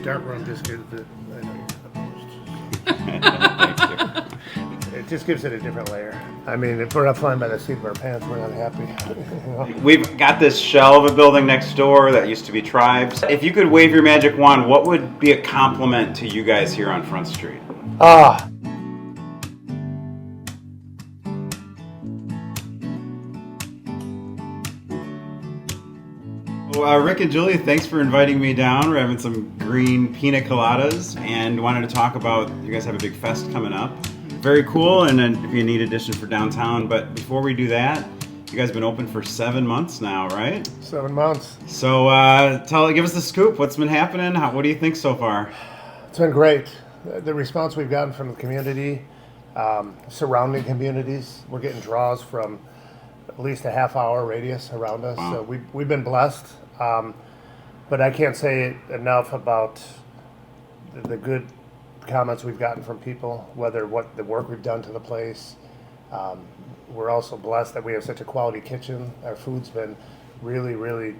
dark rum biscuit that I know you're opposed to. It just gives it a different layer. I mean, if we're not flying by the seat of our pants, we're not happy. We've got this shell of a building next door that used to be Tribes. If you could wave your magic wand, what would be a compliment to you guys here on Front Street? Rick and Julie, thanks for inviting me down. We're having some green pina coladas and wanted to talk about, you guys have a big fest coming up. Very cool, and then if you need addition for downtown. But before we do that, you guys have been open for 7 months now, right? 7 months. So give us the scoop. What's been happening? What do you think so far? It's been great. The response we've gotten from the community, surrounding communities, we're getting draws from at least a half-hour radius around us. Wow. So we've been blessed. But I can't say enough about the good comments we've gotten from people, whether what the work we've done to the place. We're also blessed that we have such a quality kitchen. Our food's been really, really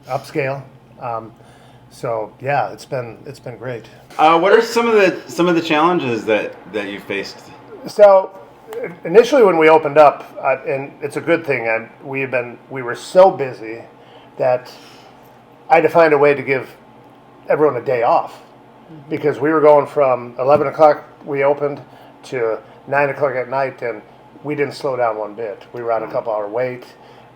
upscale. So yeah, it's been great. What are some of the challenges that you faced? So initially when we opened up, and it's a good thing, we were so busy that I had to find a way to give everyone a day off, because we were going from 11 o'clock we opened to 9 o'clock at night, and we didn't slow down one bit. We were on a couple hour wait.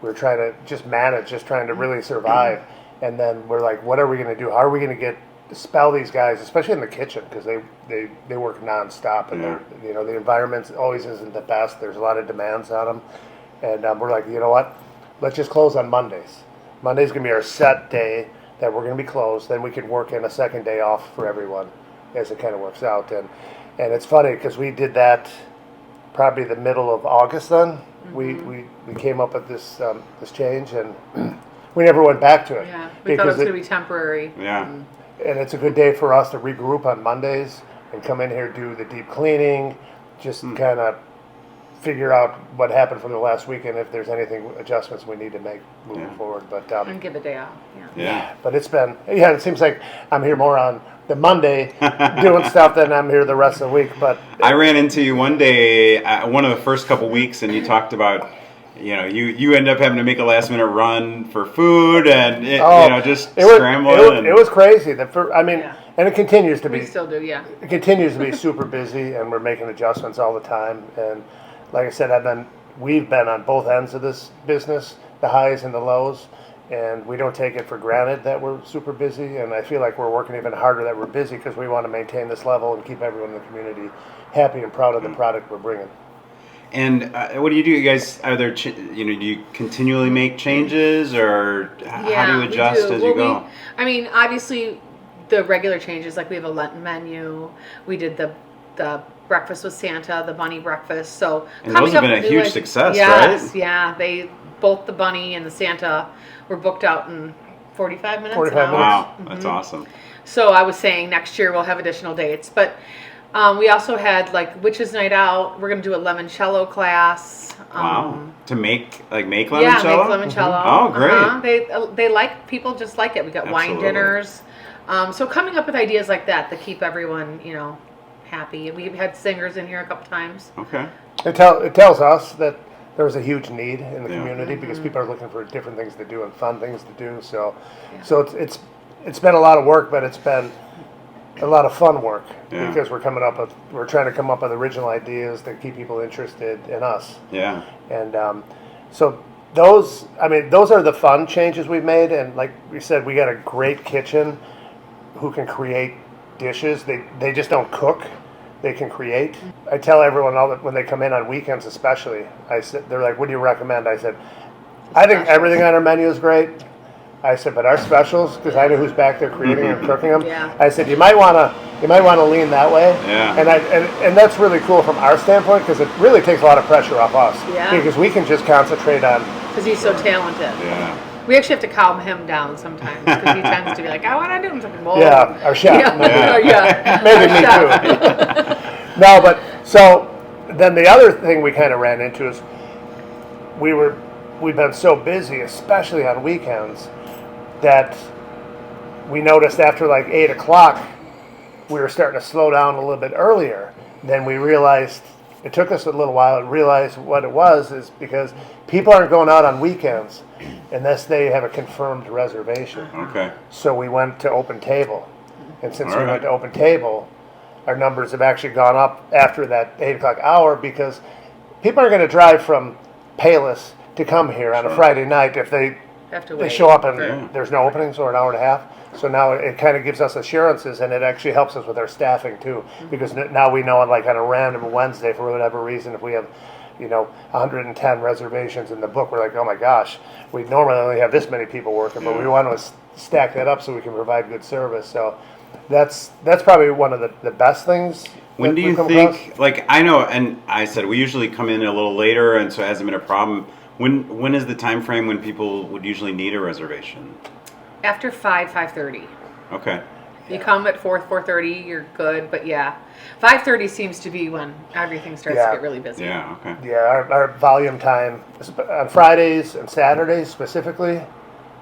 We were trying to just manage, just trying to really survive. And then we're like, what are we going to do? How are we going to spell these guys, especially in the kitchen, because they work nonstop, and the environment always isn't the best. There's a lot of demands on them, and we're like, you know what? Let's just close on Mondays. Monday's going to be our set day that we're going to be closed. Then we can work in a second day off for everyone as it kind of works out. And it's funny because we did that probably the middle of August then. Mm-hmm. We came up with this change, and we never went back to it. Yeah, we thought it was going to be temporary. Yeah. And it's a good day for us to regroup on Mondays and come in here, do the deep cleaning, just kind of figure out what happened from the last weekend, if there's anything adjustments we need to make moving forward. But and give a day off. Yeah. But it seems like I'm here more on the Monday doing stuff than I'm here the rest of the week. But I ran into you one day, one of the first couple weeks, and you talked about, you end up having to make a last minute run for food and scrambling. It was crazy. And it continues to be. We still do, yeah. It continues to be super busy, and we're making adjustments all the time. And like I said, we've been on both ends of this business, the highs and the lows, and we don't take it for granted that we're super busy. And I feel like we're working even harder that we're busy, because we want to maintain this level and keep everyone in the community happy and proud of the product we're bringing. And what do? You guys, are there, do you continually make changes, or how do you adjust as you go? Obviously the regular changes, like we have a Lenten menu. We did the breakfast with Santa, the bunny breakfast. So and those have been a huge success, yes, right? Yeah, both the bunny and the Santa were booked out in 45 minutes. 45 minutes. Wow, that's awesome. So I was saying next year we'll have additional dates, but we also had Witches Night Out. We're going to do a limoncello class. Wow. To make limoncello? Yeah, make limoncello. Oh, great. People just like it. We got Absolutely. wine dinners. So coming up with ideas like that keep everyone, happy. We've had singers in here a couple times. Okay. It tells us that there was a huge need in the community, because people are looking for different things to do and fun things to do. So it's been a lot of work, but it's been a lot of fun work, because we're trying to come up with original ideas that keep people interested in us. Yeah. And so those are the fun changes we've made. And like we said, we got a great kitchen who can create dishes. They just don't cook. They can create. I tell everyone when they come in on weekends, especially, they're like, "What do you recommend?" I said, "I think everything on our menu is great." I said, "But our specials, because I know who's back there creating and cooking them." Yeah. I said, "You might want to lean that way." Yeah. And that's really cool from our standpoint, because it really takes a lot of pressure off us. Yeah. Because we can just concentrate on. Because he's so talented. Yeah. We actually have to calm him down sometimes, because he tends to be like, "I want to do something more." Yeah, our chef. Yeah. Maybe me too. No, but so then the other thing we kind of ran into is we've been so busy, especially on weekends, that we noticed after like 8 o'clock, we were starting to slow down a little bit earlier. Then we realized, it took us a little while to realize what it was, is because people aren't going out on weekends unless they have a confirmed reservation. Okay. So we went to open table. And since All we right. went to open table, our numbers have actually gone up after that 8 o'clock hour, because people are going to drive from Palos to come here on a Sure. Friday night if they Have to they wait. show up and Yeah. there's no openings or an hour and a half. So now it kind of gives us assurances, and it actually helps us with our staffing too, because now we know, like on a random Wednesday, for whatever reason, if we have 110 reservations in the book, we're like, oh my gosh, we normally only have this many people working, but we want to stack that up so we can provide good service. So that's probably one of the best things. When that do we've you come think, across. like, I know, and I said we usually come in a little later, and so it hasn't been a problem. When is the time frame when people would usually need a reservation? After 5:30. Okay. You come at 4:30, you're good. But yeah, 5:30 seems to be when everything starts Yeah. to get really busy. Yeah, okay. Yeah, our volume time on Fridays and Saturdays specifically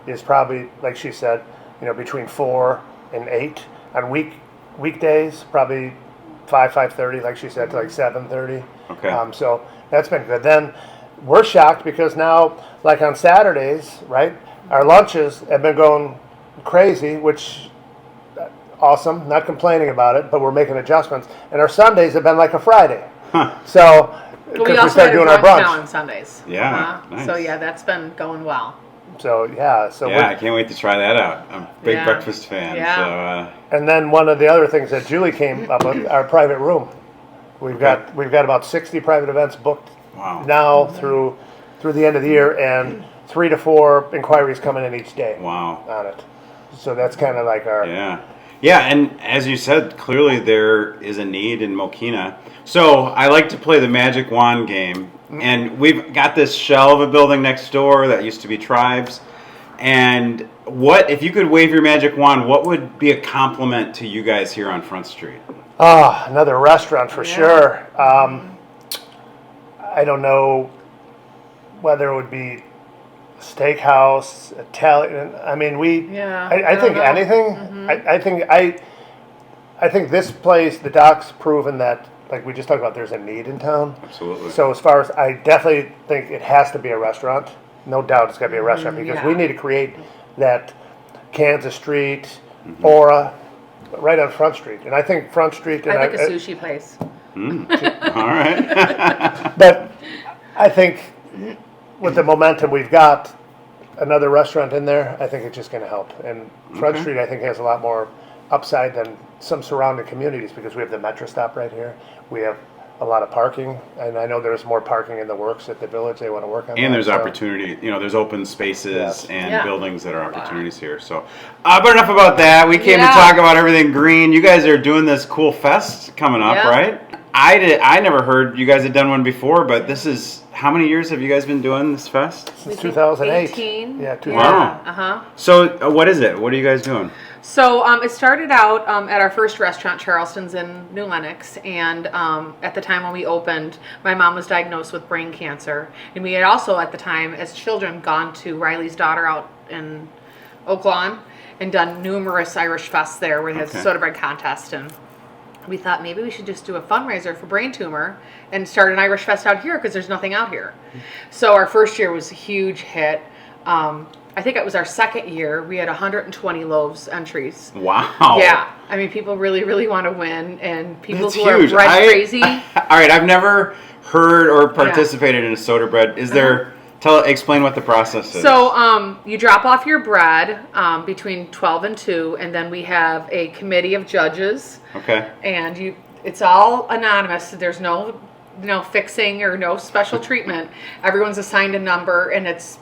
is probably, like she said, between 4 and 8. On weekdays, probably 5:30, like she said, to like 7:30. Okay. So that's been good. Then we're shocked because now, like on Saturdays, right, our lunches have been going crazy, which awesome. Not complaining about it, but we're making adjustments. And our Sundays have been like a Friday. Huh. So But we because we also start had a doing our brunch now brunch. on Sundays. Yeah, nice. So yeah, that's been going well. So yeah, so Yeah, I can't wait to try that out. I'm a big Yeah. breakfast fan. Yeah. and then one of the other things that Julie came up with, our private room. We've got about 60 private events booked Wow. now through the end of the year, and 3 to 4 inquiries coming in each day Wow. on it. So that's kind of like our Yeah. Yeah, and as you said, clearly there is a need in Mokena. So I like to play the magic wand game. And we've got this shell of a building next door that used to be Tribes. And what, if you could wave your magic wand, what would be a compliment to you guys here on Front Street? another restaurant for Yeah. sure. I don't know whether it would be steakhouse, Italian. I mean, Yeah, I I think don't know. anything. I think this place, the Doc's proven that, like we just talked about, there's a need in town. Absolutely. So as far as, I definitely think it has to be a restaurant. No doubt it's got to be a restaurant, because yeah. we need to create that Kansas Street aura right on Front Street. And I think Front Street. And I think a sushi place. All right. But I think with the momentum we've got, another restaurant in there, I think it's just going to help. And Front Okay. Street, I think, has a lot more upside than some surrounding communities, because we have the Metro stop right here. We have a lot of parking, and I know there's more parking in the works at the village. They want to work on that. And there's so- opportunity, there's open spaces Yes. and Yeah. buildings that are opportunities here. So, but enough about that. We came to Yeah. talk about everything green. You guys are doing this cool fest coming up, Yeah. right? I never heard you guys had done one before, but this is, how many years have you guys been doing this fest? Since 2008. 18. Yeah, 2008. Wow. Uh-huh. So, what is it? What are you guys doing? So it started out at our first restaurant, Charleston's in New Lenox, and at the time when we opened, my mom was diagnosed with brain cancer, and we had also at the time, as children, gone to Riley's daughter out in Oak Lawn and done numerous Irish fests there, where they had Okay. soda bread contest, and we thought maybe we should just do a fundraiser for brain tumor and start an Irish fest out here because there's nothing out here. So our first year was a huge hit. I think it was our second year. We had 120 loaves entries. Wow. Yeah, I mean, people really, really want to win, and people That's who huge. are bread crazy. All right, I've never heard or participated in a soda bread. Is there? Explain what the process is. So you drop off your bread between 12 and 2, and then we have a committee of judges, Okay. and it's all anonymous. There's no fixing or no special treatment. Everyone's assigned a number, and it's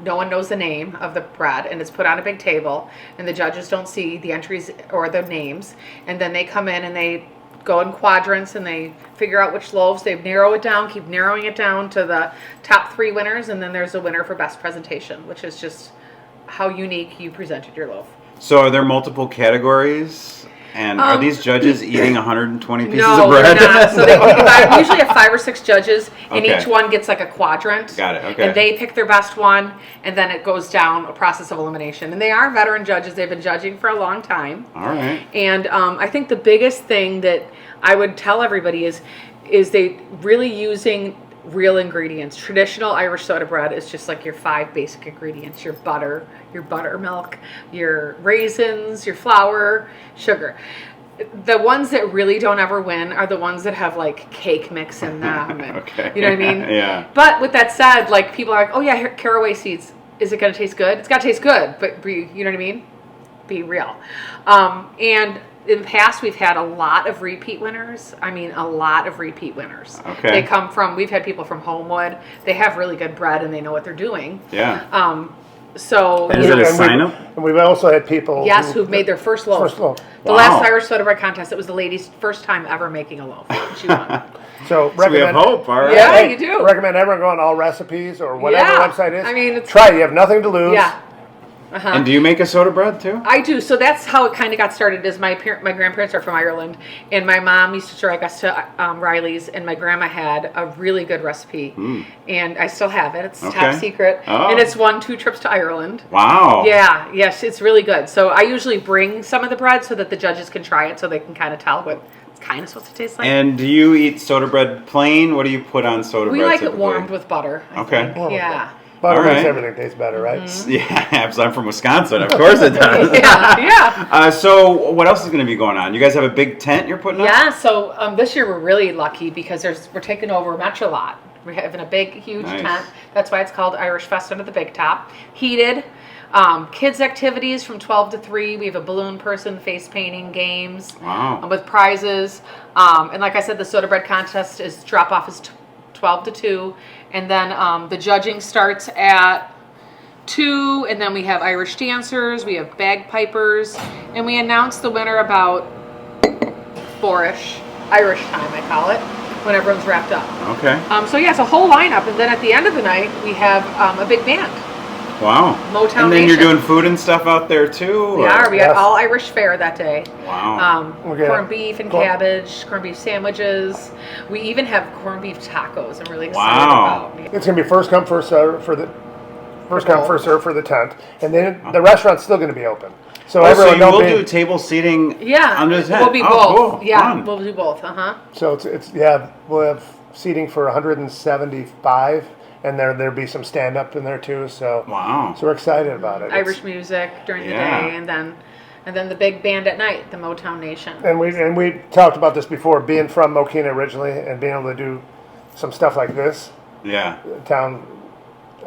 no one knows the name of the bread, and it's put on a big table, and the judges don't see the entries or the names, and then they come in and they go in quadrants and they figure out which loaves. They narrow it down, keep narrowing it down to the top 3 winners, and then there's a winner for best presentation, which is just how unique you presented your loaf. So are there multiple categories? And are these judges eating 120 pieces No, of bread? they're not. So we usually have 5 or 6 judges, and Okay. each one gets like a quadrant. Got it, okay. And they pick their best one, and then it goes down a process of elimination. And they are veteran judges. They've been judging for a long time. All right. And I think the biggest thing that I would tell everybody is they really using real ingredients. Traditional Irish soda bread is just like your 5 basic ingredients: your butter, your buttermilk, your raisins, your flour, sugar. The ones that really don't ever win are the ones that have like cake mix in them. And, Okay. You know what I mean? Yeah. But with that said, like people are like, oh yeah, here, caraway seeds. Is it going to taste good? It's got to taste good, but you know what I mean? Be real. And in the past, we've had a lot of repeat winners. I mean, a lot of repeat winners. Okay. They come from, we've had people from Homewood. They have really good bread and they know what they're doing. Yeah. So, And you is it know, a sign up? And we've also had people who've made their first loaf. First loaf. The Wow. last Irish soda bread contest, it was the lady's first time ever making a loaf. She won. So So we have recommend, hope, all right. Yeah, you do. recommend everyone go on All Recipes or whatever Yeah. website is. I mean, it's- try it. You have nothing to lose. Yeah. Uh-huh. And do you make a soda bread too? I do. So that's how it kind of got started. Is my grandparents are from Ireland, and my mom used to drag us to Riley's, and my grandma had a really good recipe, and I still have it. It's top Okay. secret, Oh. and it's won 2 trips to Ireland. Wow. Yeah, yes, it's really good. So I usually bring some of the bread so that the judges can try it, so they can kind of tell what it's kind of supposed to taste like. And do you eat soda bread plain? What do you put on soda we bread? like it typically? warmed with butter. I Okay. think. Warmed with Yeah. Butter All makes right. everything taste better, right? Yeah, because I'm from Wisconsin. Of course it does. Yeah. Yeah. So what else is going to be going on? You guys have a big tent you're putting up? Yeah, so this year we're really lucky because we're taking over Metro Lot. We're having a big, huge Nice. tent. That's why it's called Irish Fest under the Big Top. Heated. Kids activities from 12 to 3. We have a balloon person, face painting, games Wow. with prizes. And like I said, the soda bread contest is drop off is 12 to 2. And then the judging starts at 2. And then we have Irish dancers, we have bagpipers. And we announce the winner about 4-ish, Irish time, I call it, when everyone's wrapped up. Okay. So yeah, it's a whole lineup. And then at the end of the night, we have a big band. Wow. Motown And then you're Nation. doing food and stuff out there too? We or- are. We Yes. got all Irish fare that day. Wow. Okay. Corned beef and Corn- cabbage, corned beef sandwiches. We even have corned beef tacos. I'm really excited Wow. about. It's gonna be first come first serve for the tent, and then the restaurant's still gonna be open. So Oh, so everyone you don't will be. do table seating Yeah, under the tent? we'll be Oh, both. cool. Yeah, Fun. we'll do both. So we'll have seating for 175, and there'll be some stand up in there too. So Wow. we're excited about it. Irish music during the Yeah. day, and then the big band at night, the Motown Nation. And we talked about this before, being from Mokena originally, and being able to do some stuff like this, Yeah. the town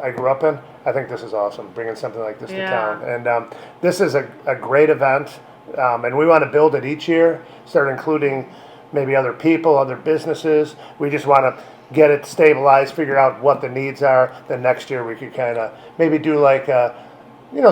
I grew up in. I think this is awesome, bringing something like this Yeah. to town. And this is a great event, and we want to build it each year, start including maybe other people, other businesses. We just want to get it stabilized, figure out what the needs are. Then next year we could kind of maybe do like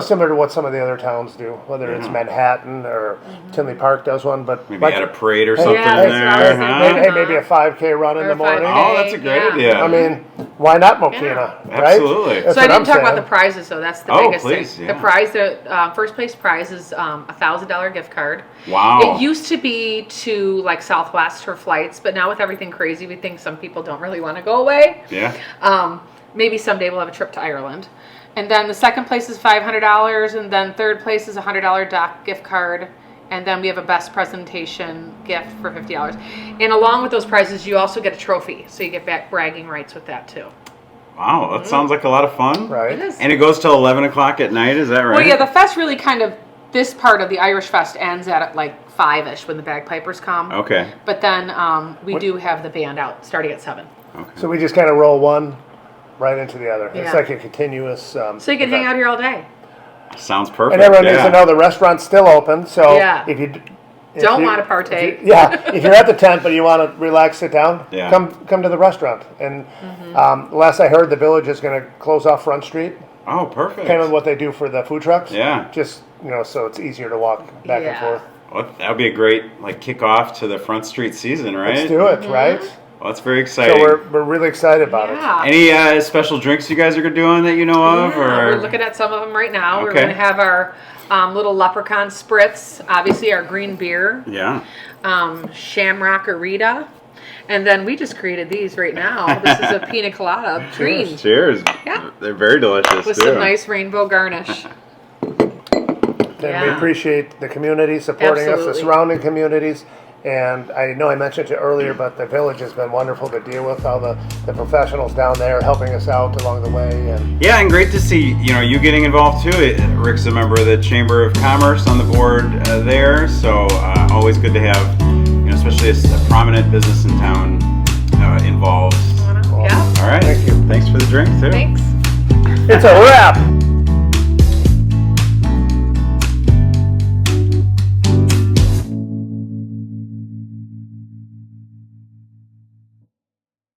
similar to what some of the other towns do, whether it's Manhattan or Tinley Park does one. But Maybe like, add a parade or Hey, something yeah, in that's what I there. was huh? thinking. hey, maybe a 5K run in Or the a morning. 5K. Oh, that's a great Yeah. idea. I mean, why not Mokena, Yeah. right? Absolutely. That's So I what I'm didn't talk about saying. the prizes, though. That's the Oh, biggest please, thing. yeah. The prize, the first place prize is a $1,000 gift card. Wow. It used to be to like Southwest for flights, but now with everything crazy, we think some people don't really want to go away. Yeah. Maybe someday we'll have a trip to Ireland. And then the second place is $500, and then third place is a $100 dock gift card. And then we have a best presentation gift for $50. And along with those prizes, you also get a trophy. So you get back bragging rights with that too. Wow, that sounds like a lot of fun. Right. It is. And it goes till 11 o'clock at night, is that right? Well, yeah, the fest really kind of, this part of the Irish Fest ends at like 5-ish when the bagpipers come. Okay. But then we do have the band out starting at 7. So we just kind of roll one right into the other. Yeah. It's like a continuous. So you can hang event. out here all day. Sounds perfect. And everyone needs yeah. to know the restaurant's still open. So Yeah. if you Don't want to partake. if you're at the tent but you want to relax, sit down, Yeah. come to the restaurant. And last I heard, the village is going to close off Front Street, Oh, perfect. kind of what they do for the food trucks. Yeah. Just so it's easier to walk back and Yeah. forth. Well, that would be a great kickoff to the Front Street season, right? Let's do it, right? Well, that's very So exciting. we're really excited about it. Yeah. Any special drinks you guys are doing that you know of? Yeah, or we're looking at some of them right now. We're Okay. going to have our little leprechaun spritz, obviously our green beer, Yeah. Shamrockarita, and then we just created these right now. This is a pina colada, green, Cheers. Yeah. They're very delicious with too. some nice rainbow garnish. And we Yeah. appreciate the community supporting us, Absolutely. the surrounding communities. And I know I mentioned it earlier, but the village has been wonderful to deal with. All the professionals down there helping us out along the way. And Yeah, and great to see you getting involved too. Rick's a member of the Chamber of Commerce on the board there, so always good to have, especially a prominent business in town involved. Yeah. All right. Thank you. Thanks for the drink too. Thanks. it's a wrap.